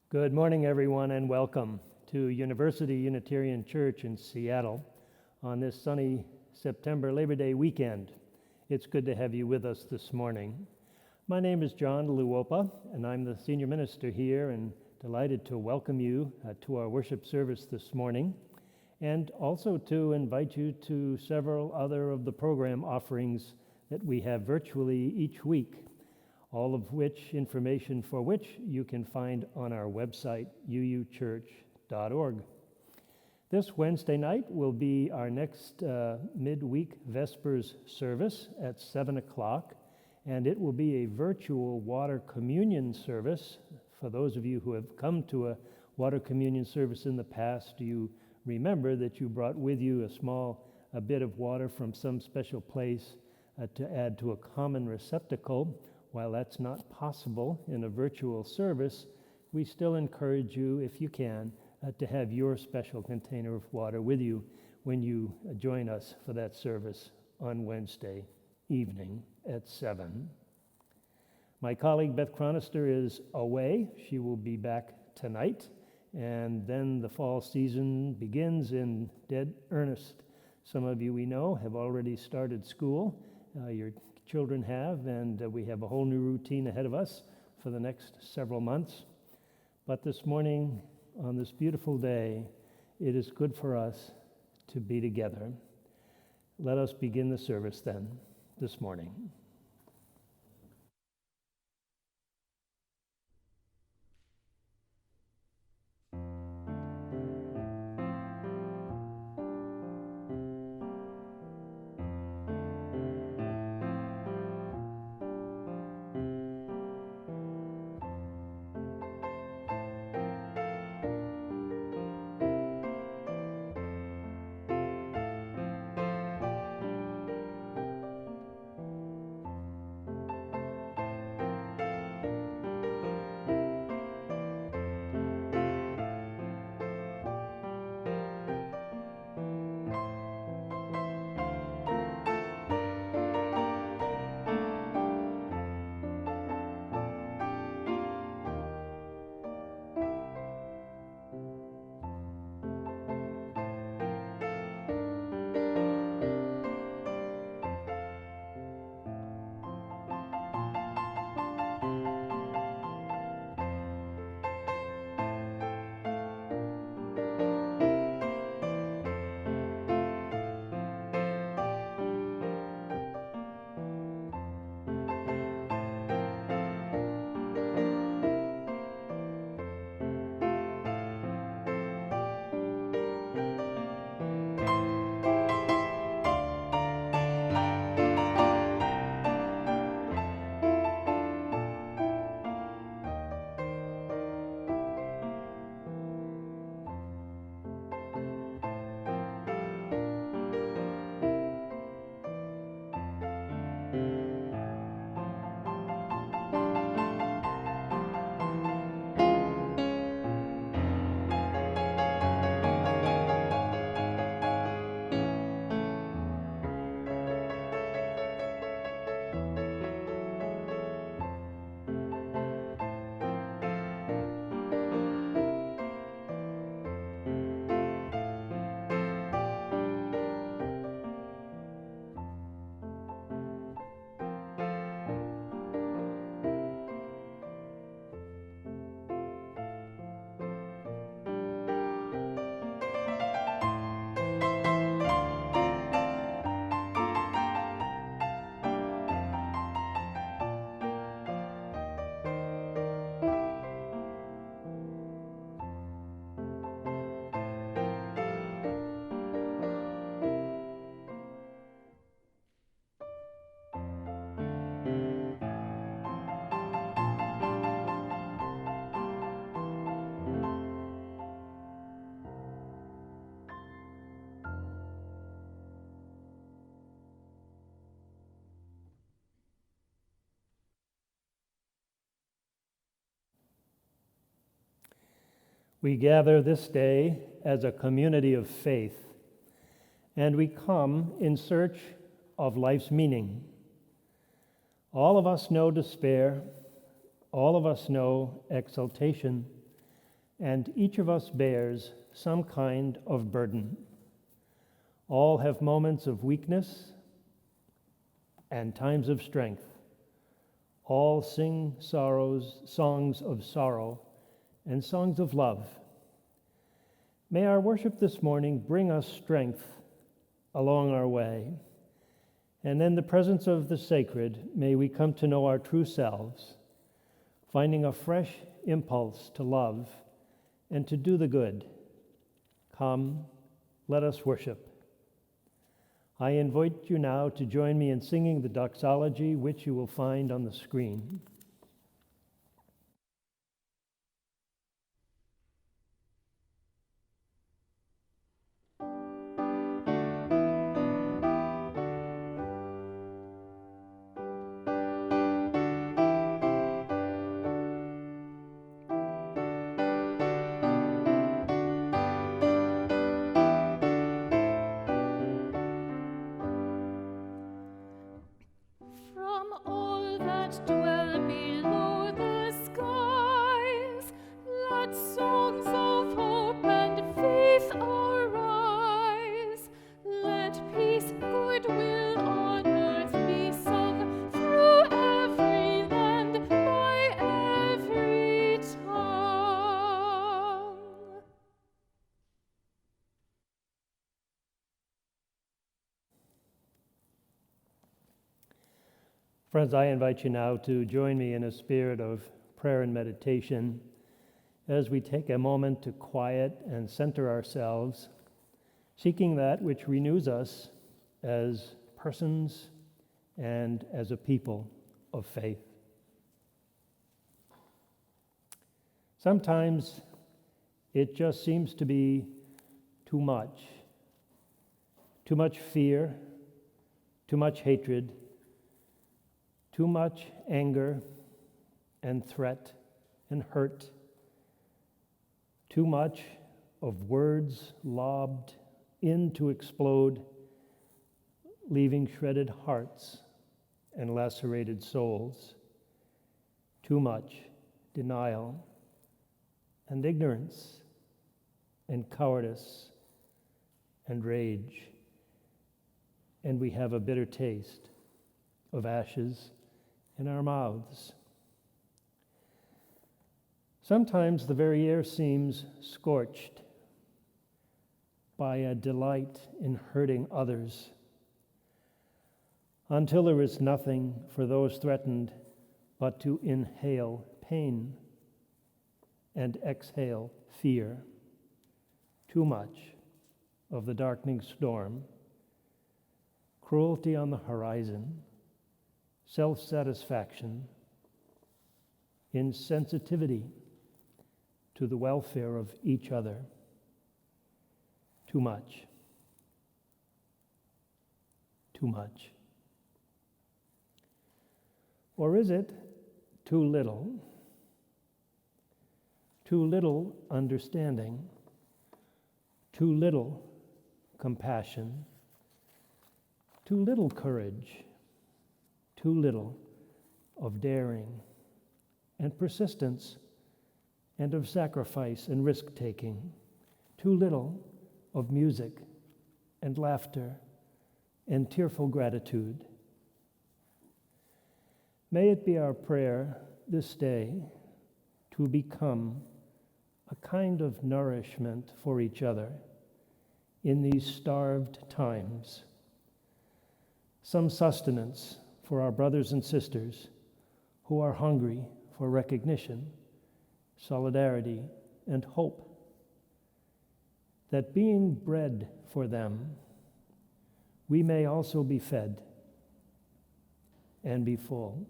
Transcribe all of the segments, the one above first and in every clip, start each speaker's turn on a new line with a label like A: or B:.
A: Good morning, everyone, and welcome to University Unitarian Church in Seattle on this sunny September Labor Day weekend. It's good to have you with us this morning. My name is Jon Luopa, and I'm the senior minister here and delighted to welcome you to our worship service this morning, and also to invite you to several other of the program offerings that we have virtually each week, all of which information for which you can find on our website, uuchurch.org. This Wednesday night will be our next midweek Vespers service at 7 o'clock, and it will be a virtual water communion service. For those of you who have come to a water communion service in the past, you remember that you brought with you a bit of water from some special place to add to a common receptacle. While that's not possible in a virtual service, we still encourage you, if you can, to have your special container of water with you when you join us for that service on Wednesday evening at 7. My colleague Beth Chronister is away. She will be back tonight, and then the fall season begins in dead earnest. Some of you we know have already started school. Your children have, and we have a whole new routine ahead of us for the next several months. But this morning, on this beautiful day, it is good for us to be together. Let us begin the service then this morning. We gather this day as a community of faith, and we come in search of life's meaning. All of us know despair. All of us know exaltation. and each of us bears some kind of burden. All have moments of weakness and times of strength. All sing songs of sorrow and songs of love. May our worship this morning bring us strength along our way. And in the presence of the sacred, may we come to know our true selves, finding a fresh impulse to love and to do the good. Come, let us worship. I invite you now to join me in singing the doxology, which you will find on the screen. Friends, I invite you now to join me in a spirit of prayer and meditation as we take a moment to quiet and center ourselves, seeking that which renews us as persons and as a people of faith. Sometimes it just seems to be too much fear, too much hatred, too much anger and threat and hurt, too much of words lobbed in to explode, leaving shredded hearts and lacerated souls, too much denial and ignorance and cowardice and rage, and we have a bitter taste of ashes in our mouths. Sometimes the very air seems scorched by a delight in hurting others, until there is nothing for those threatened but to inhale pain and exhale fear. Too much of the darkening storm, cruelty on the horizon, self-satisfaction, insensitivity to the welfare of each other. Too much. Too much. Or is it too little? Too little understanding, too little compassion, too little courage, too little of daring and persistence and of sacrifice and risk-taking, too little of music and laughter and tearful gratitude. May it be our prayer this day to become a kind of nourishment for each other in these starved times, some sustenance for our brothers and sisters who are hungry for recognition, solidarity, and hope, that being bread for them, we may also be fed and be full.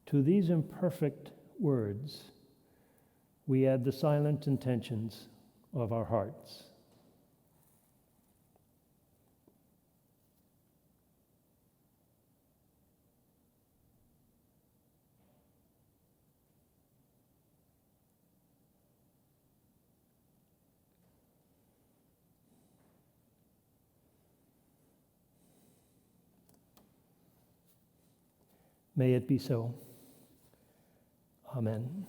A: To these imperfect words, we add the silent intentions of our hearts. May it be so. Amen.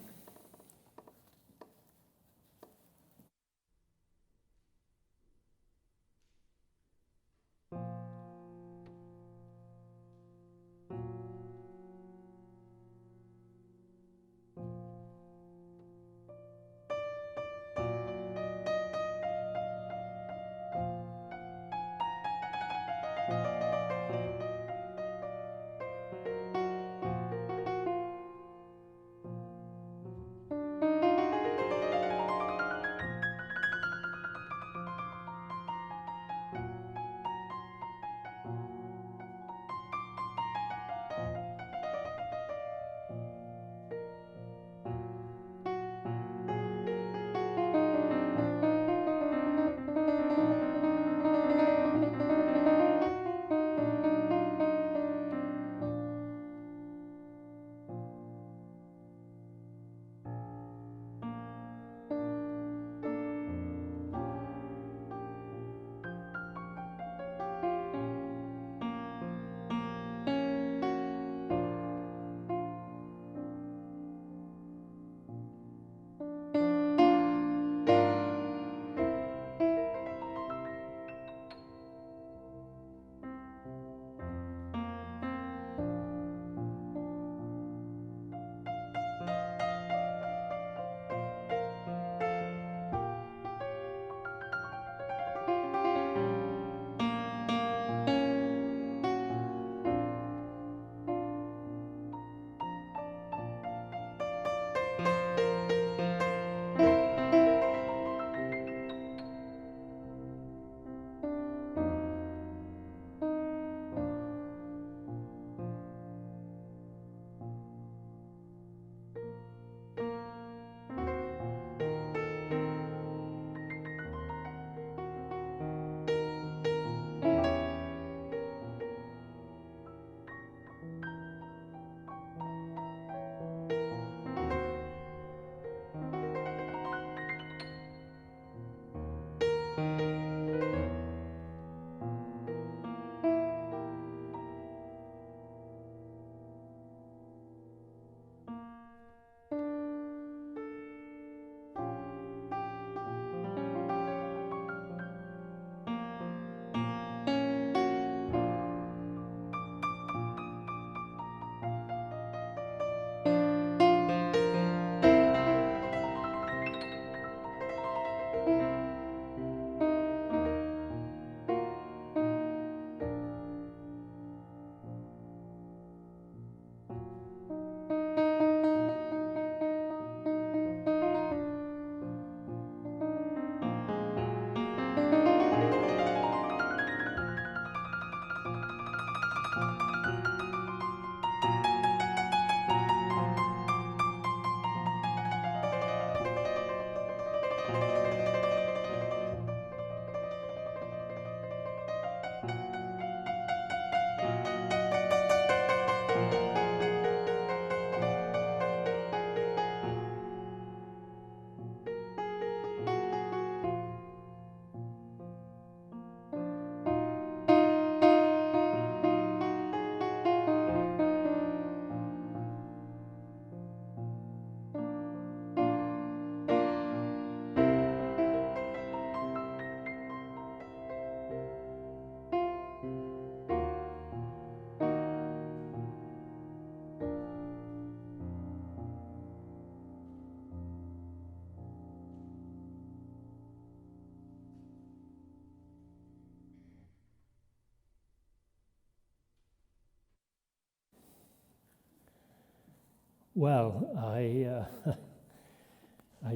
A: Well, I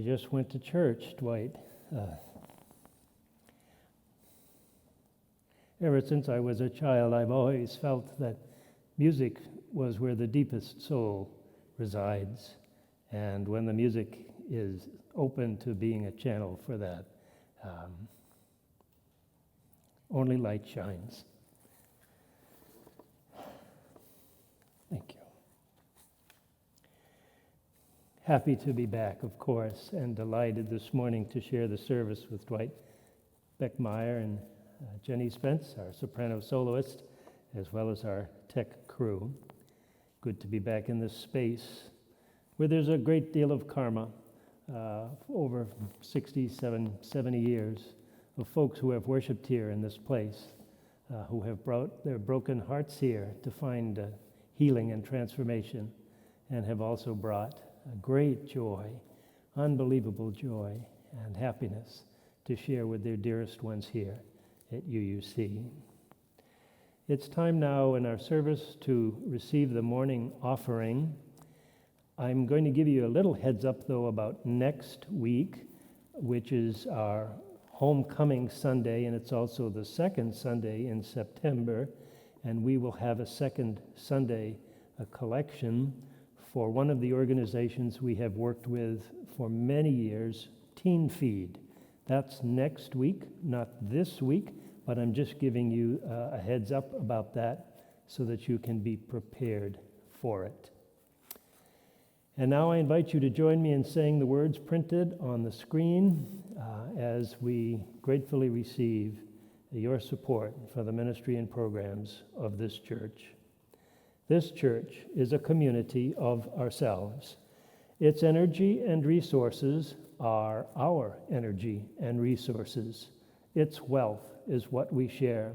A: just went to church, Dwight. Ever since I was a child, I've always felt that music was where the deepest soul resides. And when the music is open to being a channel for that, only light shines. Thank you. Happy to be back, of course, and delighted this morning to share the service with Dwight Beckmeyer and Jenny Spence, our soprano soloist, as well as our tech crew. Good to be back in this space where there's a great deal of karma, over 67, 70 years of folks who have worshiped here in this place, who have brought their broken hearts here to find healing and transformation, and have also brought a great joy, unbelievable joy and happiness to share with their dearest ones here at UUC. It's time now in our service to receive the morning offering. I'm going to give you a little heads up, though, about next week, which is our Homecoming Sunday, and it's also the second Sunday in September, and we will have a second Sunday, a collection for one of the organizations we have worked with for many years, Teen Feed. That's next week, not this week, but I'm just giving you a heads up about that so that you can be prepared for it. And now I invite you to join me in saying the words printed on the screen as we gratefully receive your support for the ministry and programs of this church. This church is a community of ourselves. Its energy and resources are our energy and resources. Its wealth is what we share.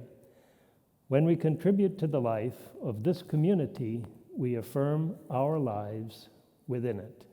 A: When we contribute to the life of this community, we affirm our lives within it.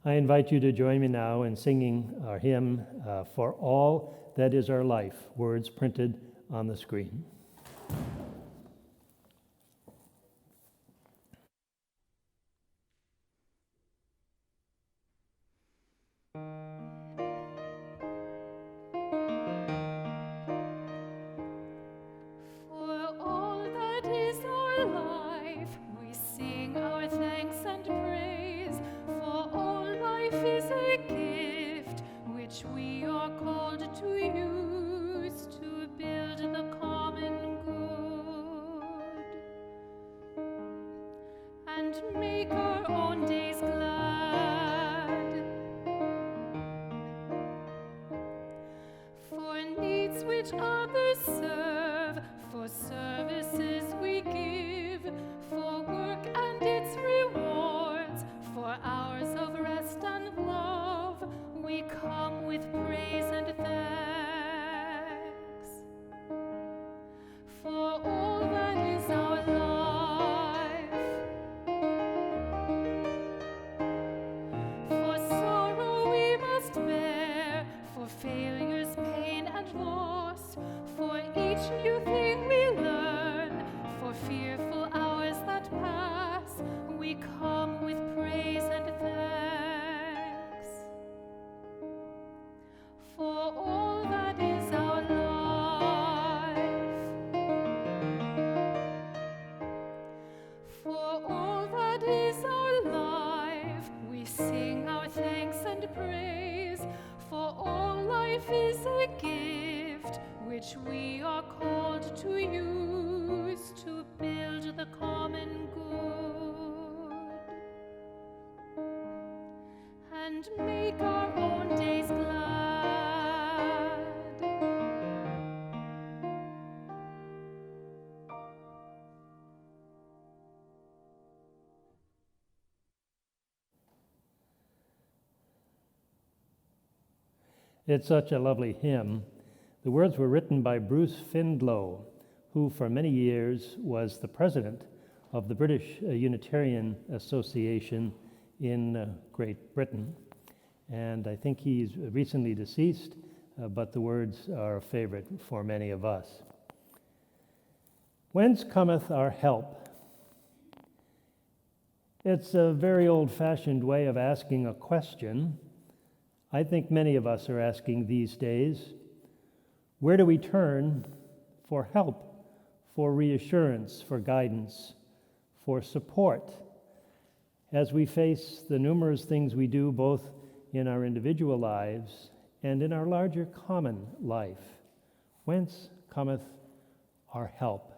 A: I invite you to join me now in singing our hymn, For All That Is Our Life, words printed on the screen.
B: For thanks and praise, for all life is a gift which we are called to use to build the common good and make our own days glad. For needs which others serve, for services we give, for work and its rewards, for hours of rest and love, we come with praise and thanks. For all that is our life, for sorrow we must bear, for failures, pain and loss, for each new thing we learn, for fearful hours that pass, we come with praise and thanks. For all that is our life, for all that is our life, we sing our thanks and praise, for all life is a gift which we are called to use to build the common good and make our own days glad.
A: It's such a lovely hymn. The words were written by Bruce Findlow, who for many years was the president of the British Unitarian Association in Great Britain. And I think he's recently deceased, but the words are a favorite for many of us. Whence cometh our help? It's a very old-fashioned way of asking a question. I think many of us are asking these days, where do we turn for help, for reassurance, for guidance, for support, as we face the numerous things we do both in our individual lives and in our larger common life? Whence cometh our help?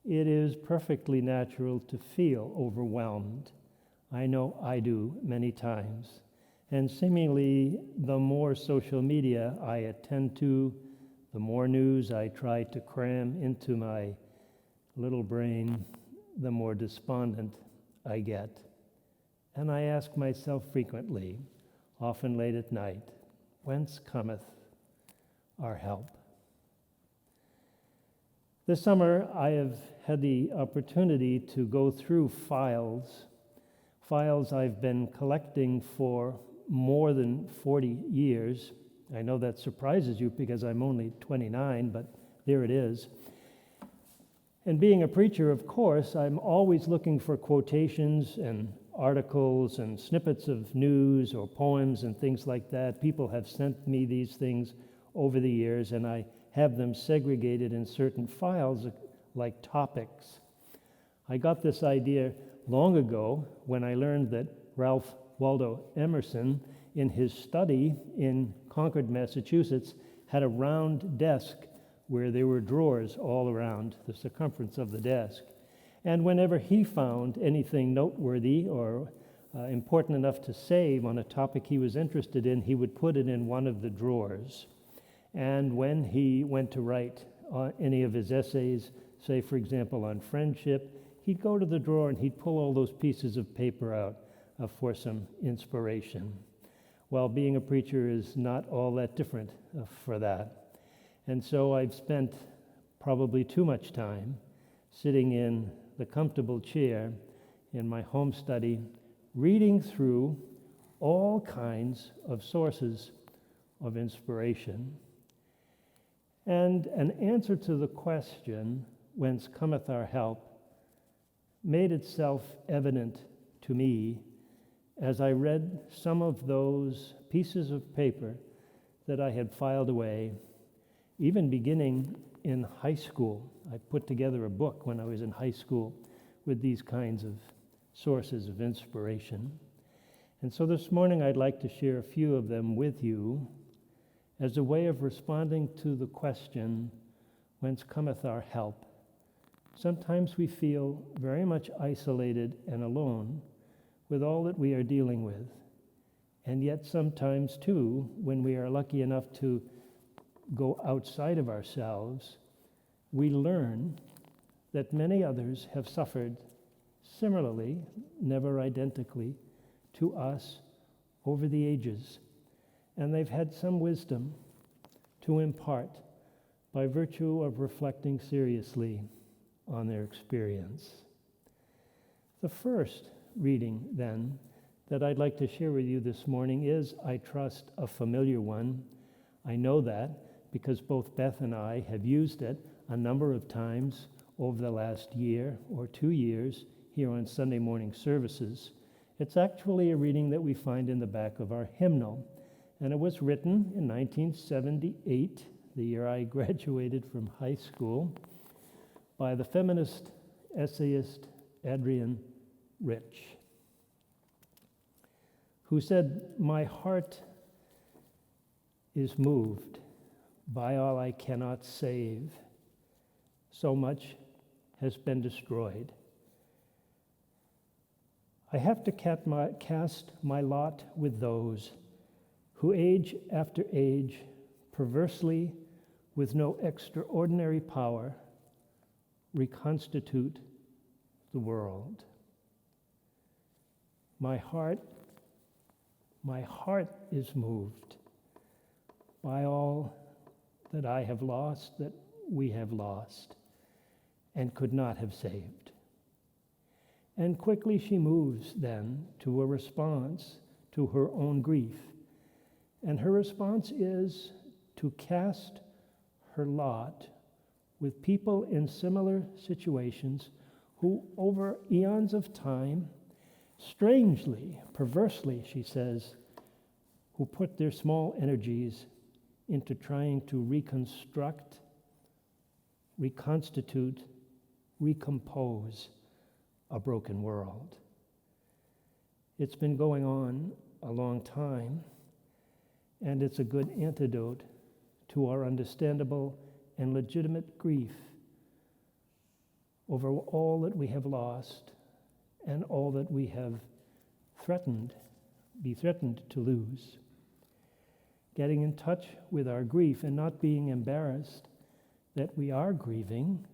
A: It is perfectly natural to feel overwhelmed. I know I do many times. And seemingly, the more social media I attend to, the more news I try to cram into my little brain, the more despondent I get. And I ask myself frequently, often late at night, whence cometh our help? This summer, I have had the opportunity to go through files I've been collecting for more than 40 years. I know that surprises you because I'm only 29, but there it is. And being a preacher, of course, I'm always looking for quotations and articles and snippets of news or poems and things like that. People have sent me these things over the years, and I have them segregated in certain files like topics. I got this idea long ago when I learned that Ralph Waldo Emerson, in his study in Concord, Massachusetts, had a round desk where there were drawers all around the circumference of the desk. And whenever he found anything noteworthy or important enough to save on a topic he was interested in, he would put it in one of the drawers. And when he went to write any of his essays, say, for example, on friendship, he'd go to the drawer and he'd pull all those pieces of paper out for some inspiration. Well, being a preacher is not all that different for that. And so I've spent probably too much time sitting in the comfortable chair in my home study, reading through all kinds of sources of inspiration. And an answer to the question, whence cometh our help, made itself evident to me as I read some of those pieces of paper that I had filed away, even beginning in high school. I put together a book when I was in high school with these kinds of sources of inspiration. And so this morning I'd like to share a few of them with you as a way of responding to the question, whence cometh our help? Sometimes we feel very much isolated and alone with all that we are dealing with. And yet sometimes too, when we are lucky enough to go outside of ourselves, we learn that many others have suffered similarly, never identically, to us over the ages. And they've had some wisdom to impart by virtue of reflecting seriously on their experience. The first reading, then, that I'd like to share with you this morning is, I trust, a familiar one. I know that because both Beth and I have used it a number of times over the last year or 2 years here on Sunday morning services. It's actually a reading that we find in the back of our hymnal, and it was written in 1978, the year I graduated from high school, by the feminist essayist Adrienne Rich, who said, "My heart is moved by all I cannot save. So much has been destroyed. I have to cast my lot with those who age after age, perversely, with no extraordinary power, reconstitute the world. My heart is moved by all that I have lost, that we have lost, and could not have saved." And quickly she moves then to a response to her own grief. And her response is to cast her lot with people in similar situations who, over eons of time, strangely, perversely, she says, who put their small energies into trying to reconstruct, reconstitute, recompose a broken world. It's been going on a long time, and it's a good antidote to our understandable and legitimate grief over all that we have lost and all that we have be threatened to lose. Getting in touch with our grief and not being embarrassed that we are grieving,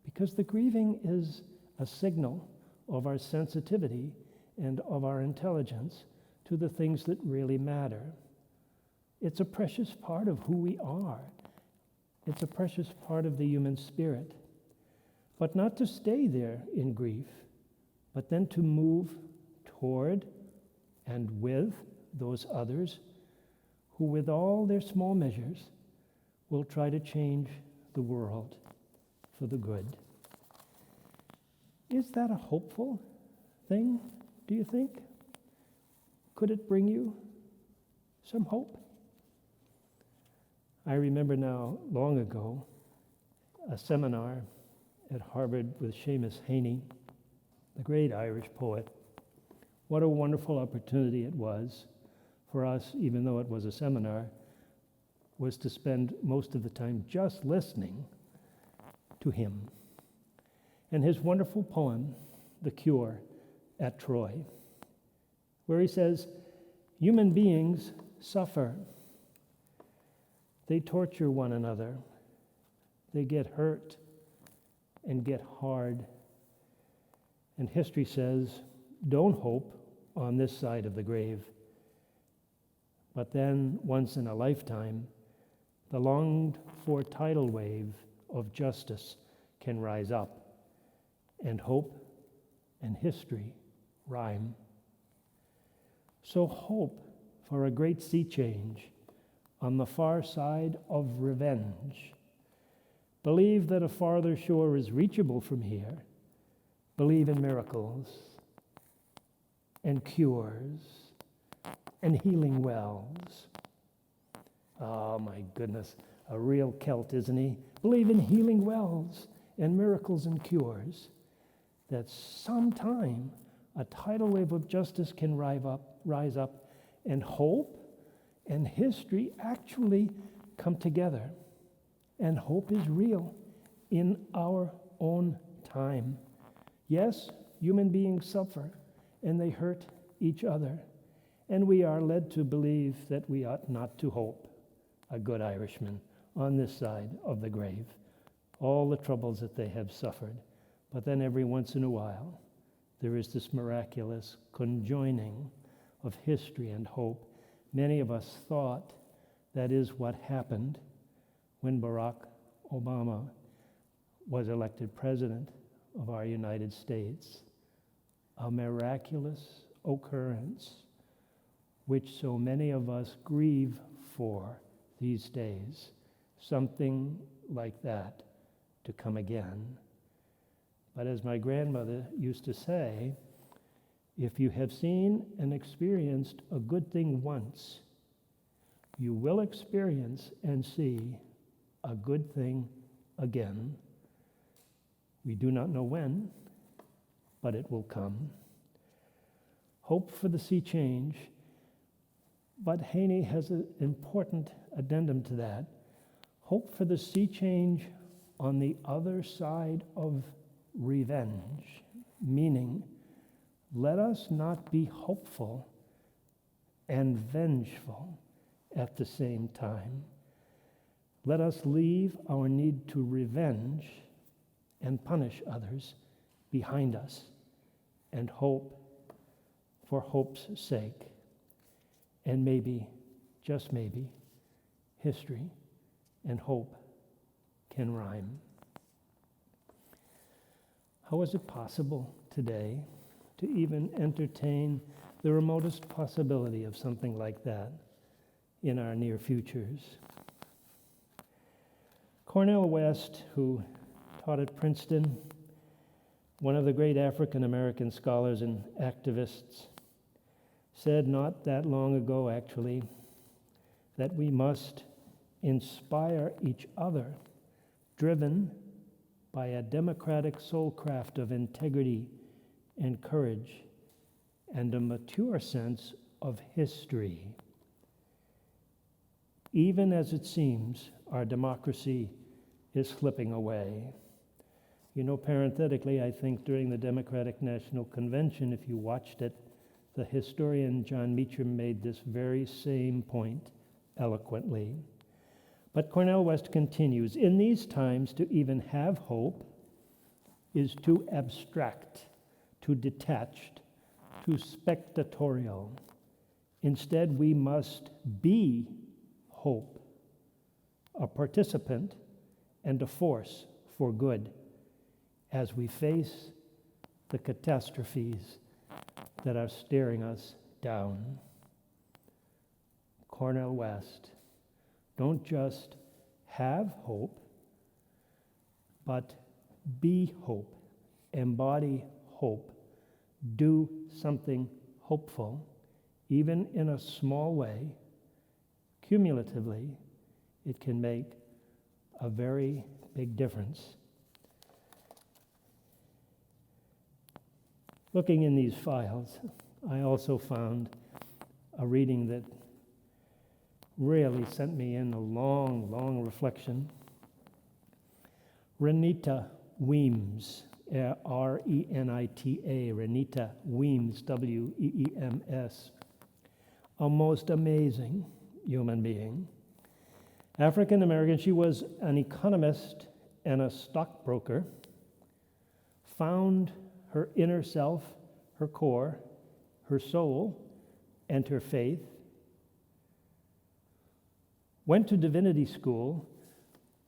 A: because the grieving is a signal of our sensitivity and of our intelligence to the things that really matter. It's a precious part of who we are. It's a precious part of the human spirit. But not to stay there in grief, but then to move toward and with those others who, with all their small measures, will try to change the world for the good. Is that a hopeful thing, do you think? Could it bring you some hope? I remember now, long ago, a seminar at Harvard with Seamus Heaney, the great Irish poet. What a wonderful opportunity it was for us, even though it was a seminar, was to spend most of the time just listening to him. And his wonderful poem, The Cure at Troy, where he says, human beings suffer. They torture one another. They get hurt and get hard. And history says, don't hope on this side of the grave. But then, once in a lifetime, the longed-for tidal wave of justice can rise up, and hope and history rhyme. So hope for a great sea change on the far side of revenge. Believe that a farther shore is reachable from here. Believe in miracles and cures and healing wells. Oh my goodness, a real Celt, isn't he? Believe in healing wells and miracles and cures, that sometime a tidal wave of justice can rise up, and hope and history actually come together. And hope is real in our own time. Yes, human beings suffer, and they hurt each other. And we are led to believe that we ought not to hope, a good Irishman, on this side of the grave, all the troubles that they have suffered. But then every once in a while, there is this miraculous conjoining of history and hope. Many of us thought that is what happened when Barack Obama was elected president of our United States. A miraculous occurrence which so many of us grieve for these days. Something like that to come again. But as my grandmother used to say, if you have seen and experienced a good thing once, you will experience and see a good thing again. We do not know when, but it will come. Hope for the sea change, but Haney has an important addendum to that. Hope for the sea change on the other side of revenge, meaning let us not be hopeful and vengeful at the same time. Let us leave our need to revenge and punish others behind us and hope for hope's sake. And maybe, just maybe, history and hope can rhyme. How is it possible today to even entertain the remotest possibility of something like that in our near futures? Cornel West, who taught at Princeton, one of the great African American scholars and activists, said not that long ago, actually, that we must inspire each other, driven by a democratic soulcraft of integrity and courage and a mature sense of history. Even as it seems our democracy is slipping away. You know, parenthetically, I think during the Democratic National Convention, if you watched it, the historian John Meacham made this very same point eloquently. But Cornel West continues, in these times to even have hope is too abstract, too detached, too spectatorial. Instead, we must be hope, a participant and a force for good as we face the catastrophes that are staring us down. Cornel West, don't just have hope, but be hope, embody hope, do something hopeful, even in a small way. Cumulatively, it can make a very big difference. Looking in these files, I also found a reading that really sent me in a long, long reflection. Renita Weems, R-E-N-I-T-A, Renita Weems, W-E-E-M-S, a most amazing human being. African American, she was an economist and a stockbroker, found her inner self, her core, her soul, and her faith, went to divinity school,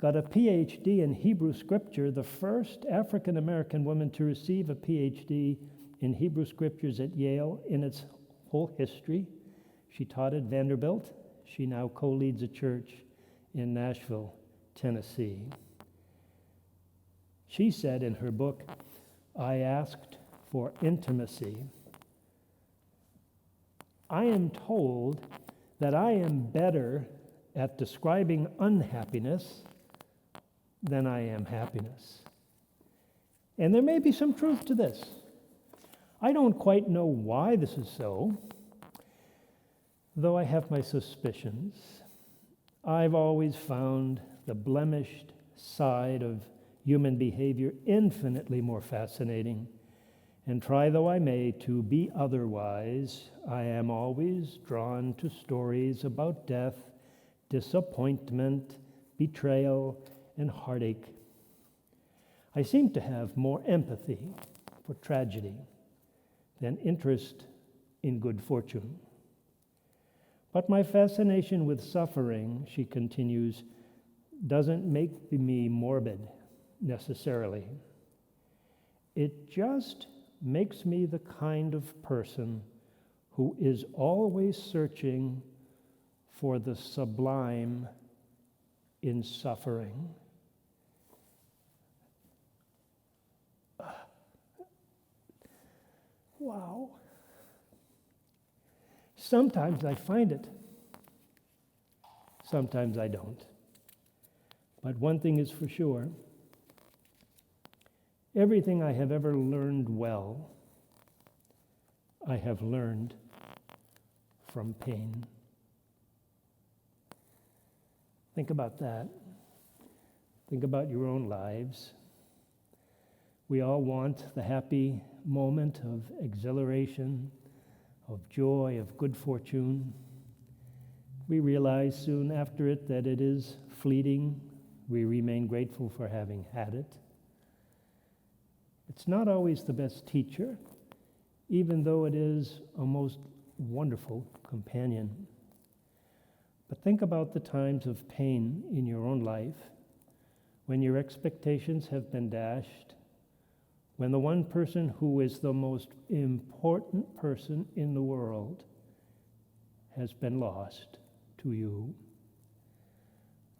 A: got a PhD in Hebrew scripture, the first African American woman to receive a PhD in Hebrew scriptures at Yale in its whole history. She taught at Vanderbilt. She now co-leads a church in Nashville, Tennessee. She said in her book, I asked for intimacy. I am told that I am better at describing unhappiness than I am happiness. And there may be some truth to this. I don't quite know why this is so, though I have my suspicions. I've always found the blemished side of human behavior infinitely more fascinating, and try though I may to be otherwise, I am always drawn to stories about death, disappointment, betrayal, and heartache. I seem to have more empathy for tragedy than interest in good fortune. But my fascination with suffering, she continues, doesn't make me morbid necessarily. It just makes me the kind of person who is always searching for the sublime in suffering. Wow. Sometimes I find it. Sometimes I don't. But one thing is for sure. Everything I have ever learned well, I have learned from pain. Think about that. Think about your own lives. We all want the happy moment of exhilaration, of joy, of good fortune. We realize soon after it that it is fleeting. We remain grateful for having had it. It's not always the best teacher, even though it is a most wonderful companion. But think about the times of pain in your own life, when your expectations have been dashed, when the one person who is the most important person in the world has been lost to you.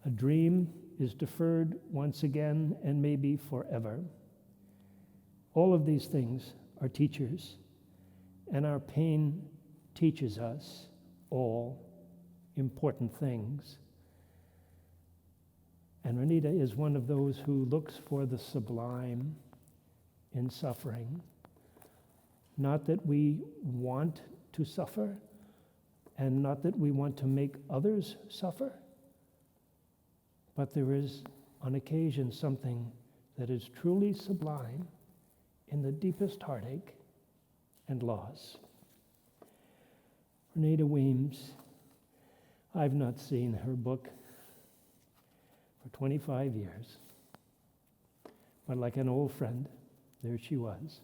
A: A dream is deferred once again and maybe forever. All of these things are teachers, and our pain teaches us all important things. And Renita is one of those who looks for the sublime in suffering. Not that we want to suffer, and not that we want to make others suffer, but there is on occasion something that is truly sublime in the deepest heartache and loss. Renita Weems, I've not seen her book for 25 years, but like an old friend, there she was,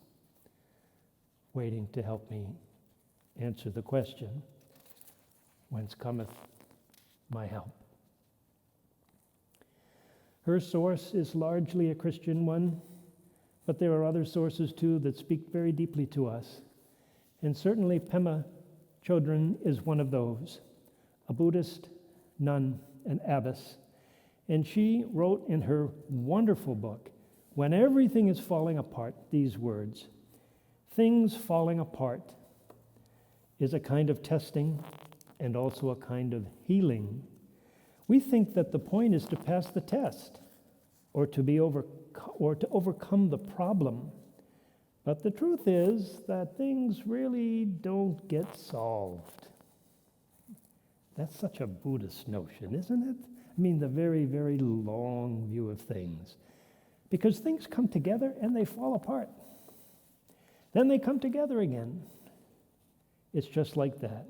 A: waiting to help me answer the question, whence cometh my help? Her source is largely a Christian one, but there are other sources too that speak very deeply to us. And certainly Pema Chodron is one of those, a Buddhist nun and abbess. And she wrote in her wonderful book, When Everything is Falling Apart, these words: things falling apart is a kind of testing and also a kind of healing. We think that the point is to pass the test or to overcome the problem. But the truth is that things really don't get solved. That's such a Buddhist notion, isn't it? I mean, the very, very long view of things. Because things come together and they fall apart. Then they come together again. It's just like that.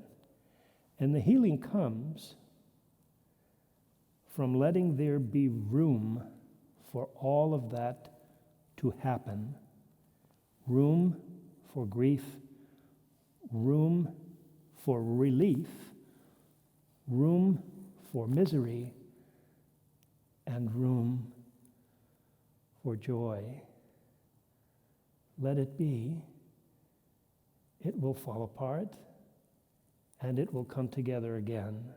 A: And the healing comes from letting there be room for all of that to happen. Room for grief, room for relief, room for misery, and room for joy. Let it be. It will fall apart, and it will come together again.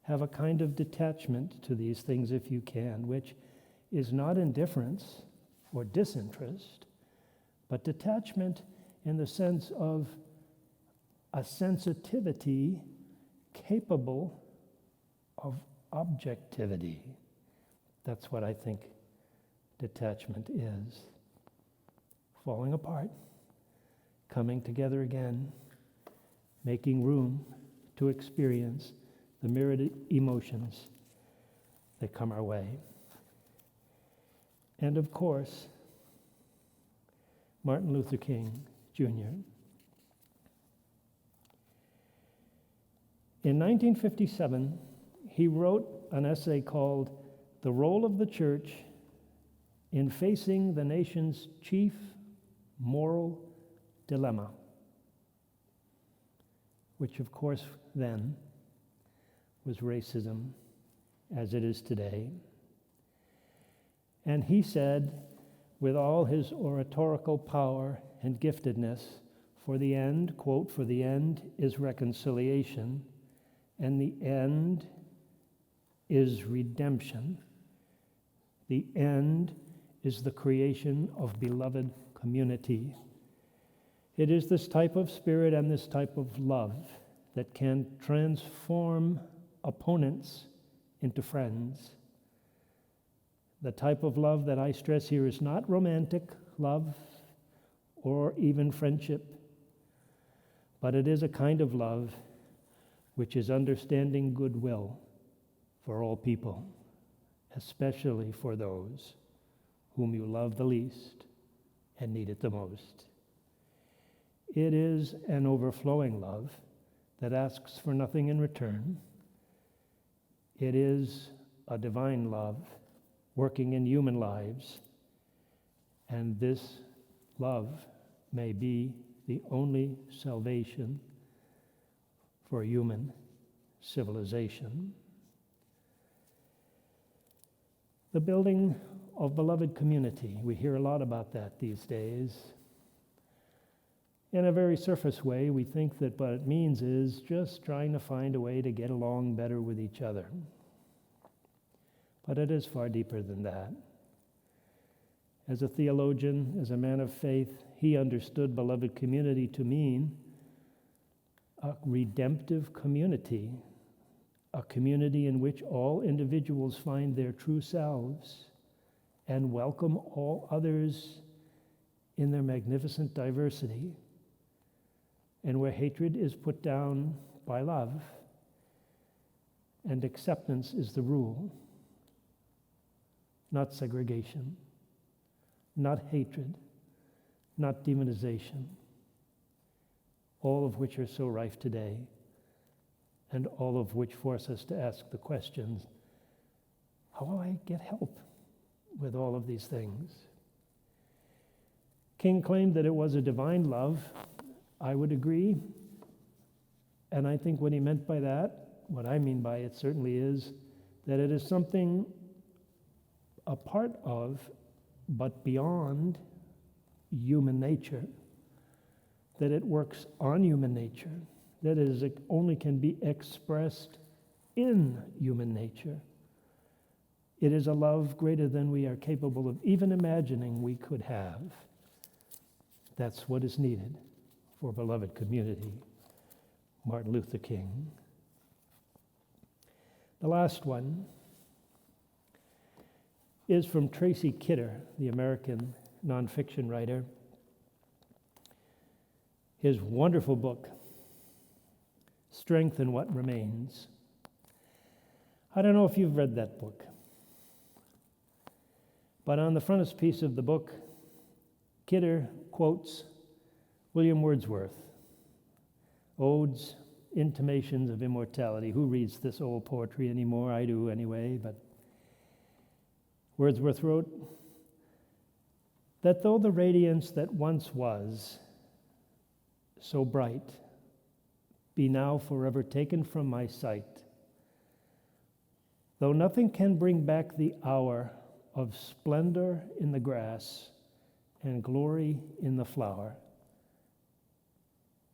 A: Have a kind of detachment to these things if you can, which is not indifference or disinterest, but detachment in the sense of a sensitivity capable of objectivity. That's what I think detachment is. falling apart, coming together again, making room to experience the myriad emotions that come our way. And of course, Martin Luther King, Jr. In 1957, he wrote an essay called "The Role of the Church in Facing the Nation's Chief Moral Dilemma," which of course then was racism, as it is today. And he said, with all his oratorical power and giftedness, for the end, quote, "For the end is reconciliation, and the end is redemption. The end is the creation of beloved community." It is this type of spirit and this type of love that can transform opponents into friends. The type of love that I stress here is not romantic love or even friendship, but it is a kind of love which is understanding goodwill for all people, especially for those whom you love the least and need it the most. It is an overflowing love that asks for nothing in return. It is a divine love working in human lives, and this love may be the only salvation for human civilization. The building of beloved community, we hear a lot about that these days. In a very surface way, we think that what it means is just trying to find a way to get along better with each other. But it is far deeper than that. As a theologian, as a man of faith, he understood beloved community to mean a redemptive community, a community in which all individuals find their true selves and welcome all others in their magnificent diversity, and where hatred is put down by love and acceptance is the rule, not segregation, not hatred, not demonization, all of which are so rife today, and all of which force us to ask the questions, how will I get help with all of these things? King claimed that it was a divine love. I would agree. And I think what he meant by that, what I mean by it certainly is that it is something a part of, but beyond human nature, that it works on human nature, that is, it only can be expressed in human nature. It is a love greater than we are capable of even imagining we could have. That's what is needed for beloved community. Martin Luther King. The last one is from Tracy Kidder, the American nonfiction writer. His wonderful book, Strength in What Remains. I don't know if you've read that book, but on the frontispiece of the book, Kidder quotes William Wordsworth, Odes, Intimations of Immortality. Who reads this old poetry anymore? I do anyway, but Wordsworth wrote that though the radiance that once was so bright be now forever taken from my sight, though nothing can bring back the hour of splendor in the grass and glory in the flower,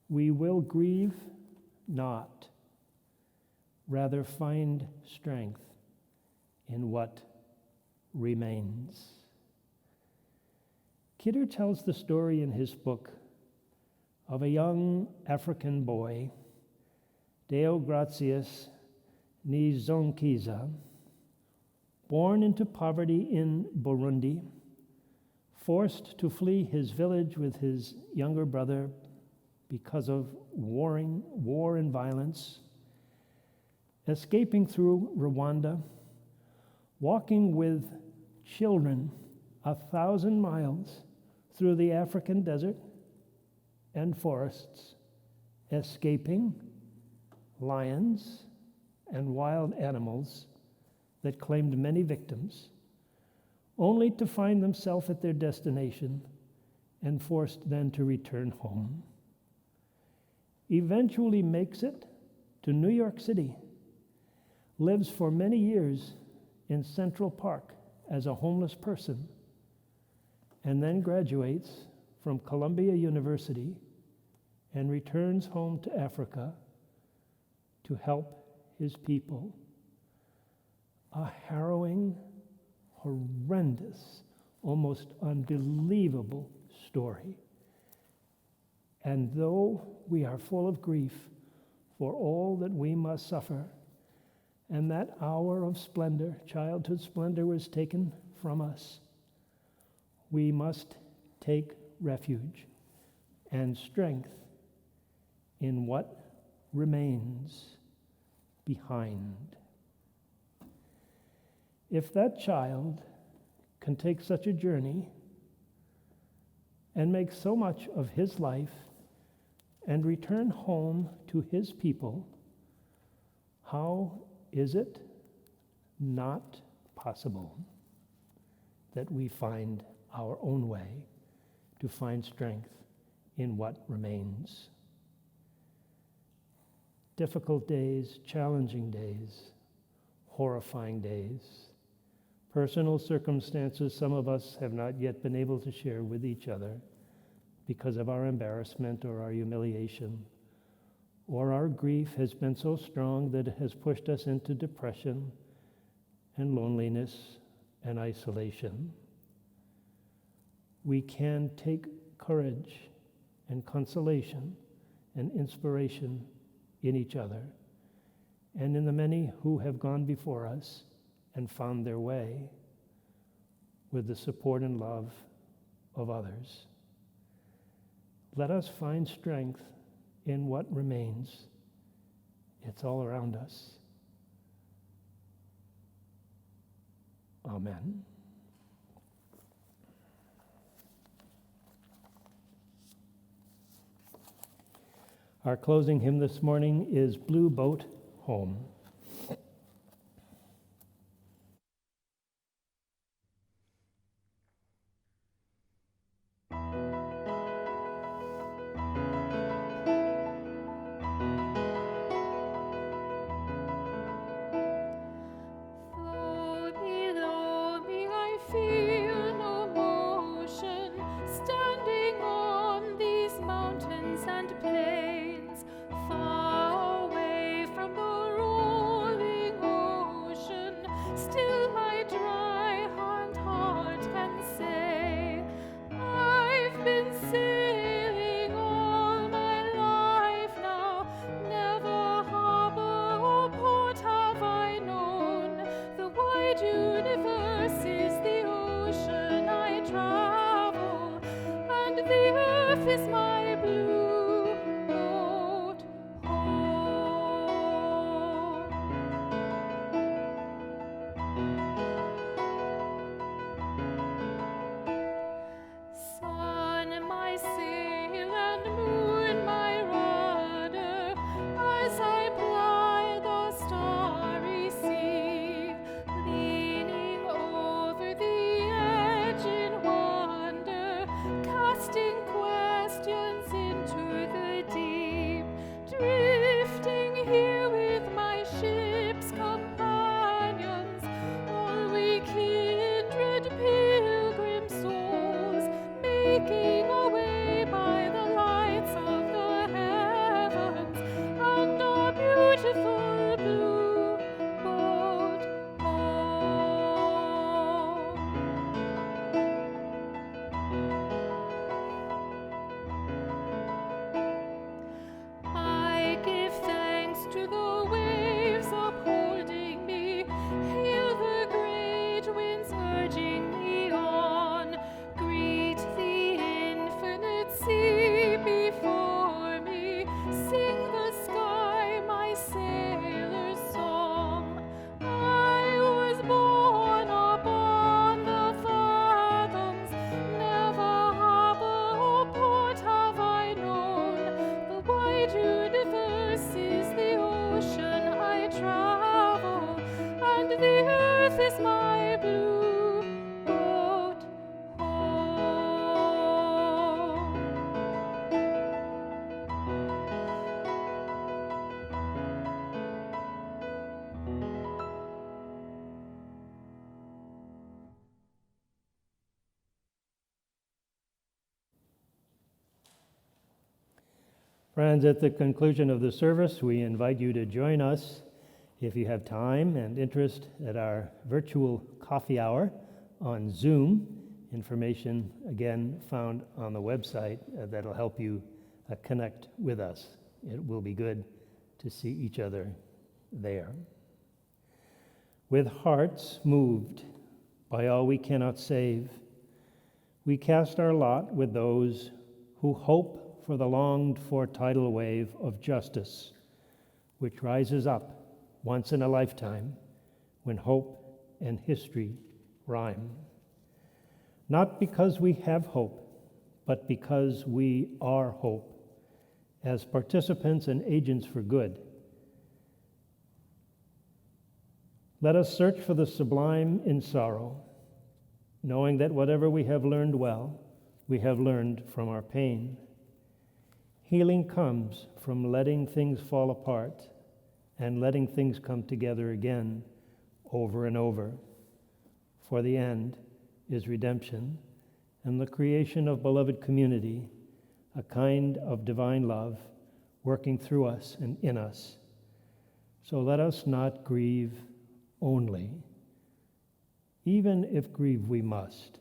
A: we will grieve not, rather find strength in what remains. Kidder tells the story in his book of a young African boy, Deogratias Nizonkiza, born into poverty in Burundi, forced to flee his village with his younger brother because of war and violence, escaping through Rwanda, walking with children 1,000 miles through the African desert and forests, escaping lions and wild animals that claimed many victims, only to find themselves at their destination and forced then to return home. Eventually makes it to New York City, lives for many years in Central Park as a homeless person, and then graduates from Columbia University and returns home to Africa to help his people. A harrowing, horrendous, almost unbelievable story. And though we are full of grief for all that we must suffer, and that hour of splendor, childhood splendor, was taken from us, we must take refuge and strength in what remains behind. If that child can take such a journey and make so much of his life and return home to his people, how is it not possible that we find our own way to find strength in what remains? Difficult days, challenging days, horrifying days, personal circumstances some of us have not yet been able to share with each other because of our embarrassment or our humiliation, or our grief has been so strong that it has pushed us into depression and loneliness and isolation. We can take courage and consolation and inspiration in each other and in the many who have gone before us and found their way with the support and love of others. Let us find strength in what remains. It's all around us. Amen. Our closing hymn this morning is Blue Boat Home.
B: Casting questions into
A: Friends, at the conclusion of the service, we invite you to join us, if you have time and interest, at our virtual coffee hour on Zoom. Information, again, found on the website that'll help you connect with us. It will be good to see each other there. With hearts moved by all we cannot save, we cast our lot with those who hope for the longed-for tidal wave of justice, which rises up once in a lifetime when hope and history rhyme. Not because we have hope, but because we are hope, as participants and agents for good. Let us search for the sublime in sorrow, knowing that whatever we have learned well, we have learned from our pain. Healing comes from letting things fall apart and letting things come together again over and over. For the end is redemption and the creation of beloved community, a kind of divine love working through us and in us. So let us not grieve only, even if grieve we must,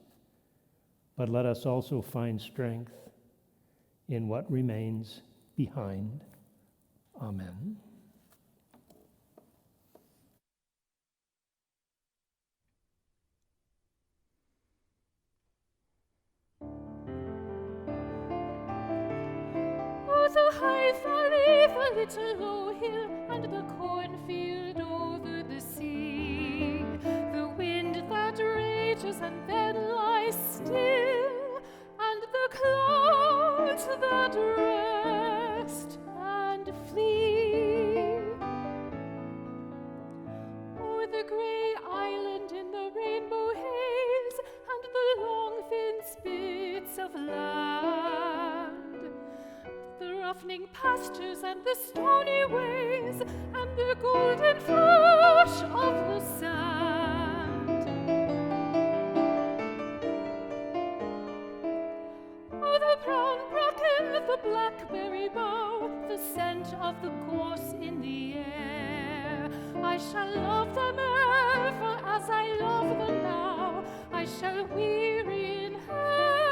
A: but let us also find strength in what remains behind. Amen.
B: Oh, the high valley, the little low hill, and the cornfield over the sea, the wind that rages and then lies still, and the clouds that rest and flee. Oh, the grey island in the rainbow haze, and the long thin spits of land, the roughening pastures and the stony ways, and the golden flush of the sand. Oh, the brown bracken, the blackberry bough, the scent of the gorse in the air. I shall love them ever as I love them now. I shall weary in her.